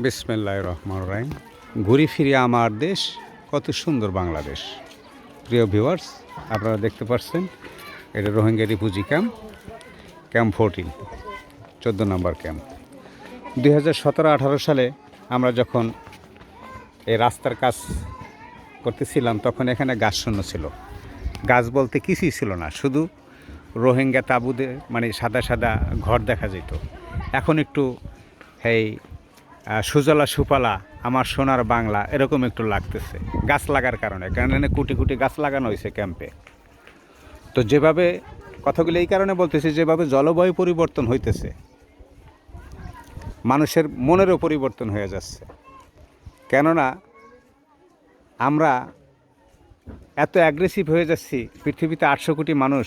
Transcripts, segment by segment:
বিসমিল্লাহির রহমানির রহিম। ঘুরি ফিরি আমার দেশ, কত সুন্দর বাংলাদেশ। প্রিয় ভিউয়ার্স, আপনারা দেখতে পাচ্ছেন এটা রোহিঙ্গা রিফিউজি ক্যাম্প, ক্যাম্প 14, 14 নম্বর ক্যাম্প। 2017-18 সালে আমরা যখন এই রাস্তার কাজ করতেছিলাম তখন এখানে গাছ শূন্য ছিল। গাছ বলতে কিছুই ছিল না, শুধু রোহিঙ্গা তাঁবুতে মানে সাদা সাদা ঘর দেখা যেত। এখন একটু এই সুজলা সুফলা আমার সোনার বাংলা এরকম একটু লাগতেছে গাছ লাগার কারণে, কারণ এখানে কোটি কোটি গাছ লাগানো হয়েছে ক্যাম্পে। তো যেভাবে কথাগুলো এই কারণে বলতেছি, যেভাবে জলবায়ু পরিবর্তন হইতেছে, মানুষের মনেরও পরিবর্তন হয়ে যাচ্ছে। কেননা আমরা এত অ্যাগ্রেসিভ হয়ে যাচ্ছি। পৃথিবীতে 800 কোটি মানুষ,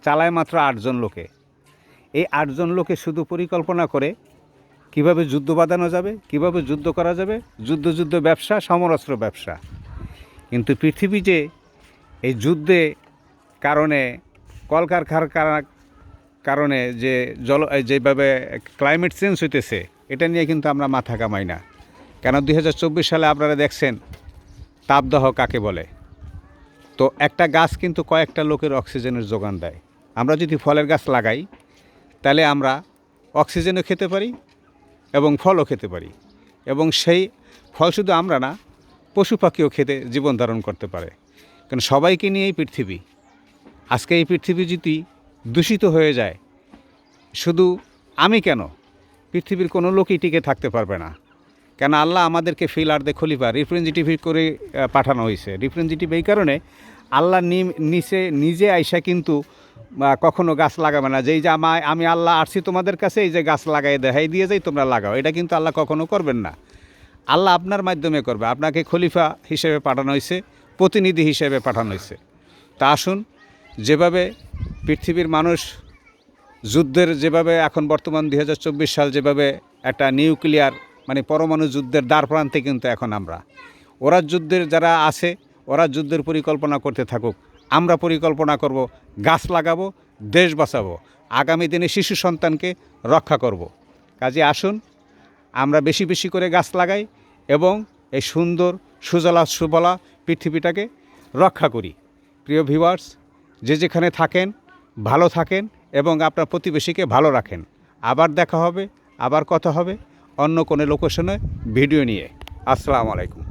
চালায় মাত্র 8 জন লোকে। এই 8 জন লোকে শুধু পরিকল্পনা করে কিভাবে যুদ্ধ বাঁধানো যাবে, কিভাবে যুদ্ধ করা যাবে, যুদ্ধ ব্যবসা, সমরাস্ত্র ব্যবসা। কিন্তু পৃথিবী যে এই যুদ্ধে কারণে, কলকারখানার কারণে যে যেভাবে ক্লাইমেট চেঞ্জ হইতেছে, এটা নিয়ে কিন্তু আমরা মাথা কামাই না। কেন 2024 সালে আপনারা দেখছেন তাপদাহ কাকে বলে। তো একটা গাছ কিন্তু কয়েকটা লোকের অক্সিজেনের যোগান দেয়। আমরা যদি ফলের গাছ লাগাই তাহলে আমরা অক্সিজেনও খেতে পারি এবং ফলও খেতে পারি, এবং সেই ফল শুধু আমরা না, পশু পাখিও খেতে জীবন ধারণ করতে পারে। কারণ সবাইকে নিয়ে এই পৃথিবী। আজকে এই পৃথিবী যদি দূষিত হয়ে যায়, শুধু আমি কেন, পৃথিবীর কোনো লোকই টিকে থাকতে পারবে না। কেন আল্লাহ আমাদেরকে ফিল আর দে খলিফা রিপ্রেজেন্টেটিভ করে পাঠানো হয়েছে। রিপ্রেজেন্টেটিভ এই কারণে, আল্লাহ নিচে নিজে আইসা কিন্তু কখনো গাছ লাগাবে না, যেই যে আমি আল্লাহ আসছি তোমাদের কাছে, এই যে গাছ লাগাই দেখাই দিয়ে যাই তোমরা লাগাও, এটা কিন্তু আল্লাহ কখনো করবেন না। আল্লাহ আপনার মাধ্যমে করবে। আপনাকে খলিফা হিসেবে পাঠানো হয়েছে, প্রতিনিধি হিসেবে পাঠানো হয়েছে। তা আসুন, যেভাবে পৃথিবীর মানুষ যুদ্ধের, যেভাবে এখন বর্তমান 2024 সাল, যেভাবে একটা নিউক্লিয়ার মানে পরমাণু যুদ্ধের দ্বার প্রান্তে কিন্তু এখন আমরা, ওরা যুদ্ধের যারা আছে ওরা যুদ্ধের পরিকল্পনা করতে থাকুক, আমরা পরিকল্পনা করব, গাছ লাগাবো, দেশ বাঁচাবো, আগামী দিনে শিশু সন্তানকে রক্ষা করব। কাজে আসুন আমরা বেশি বেশি করে গাছ লাগাই এবং এই সুন্দর সুজলা সুফলা পৃথিবীটাকে রক্ষা করি। প্রিয় ভিউয়ার্স, যে যেখানে থাকেন ভালো থাকেন এবং আপনার প্রতিবেশীকে ভালো রাখেন। আবার দেখা হবে, আবার কথা হবে অন্য কোনো লোকেশনে ভিডিও নিয়ে। আসসালামু আলাইকুম।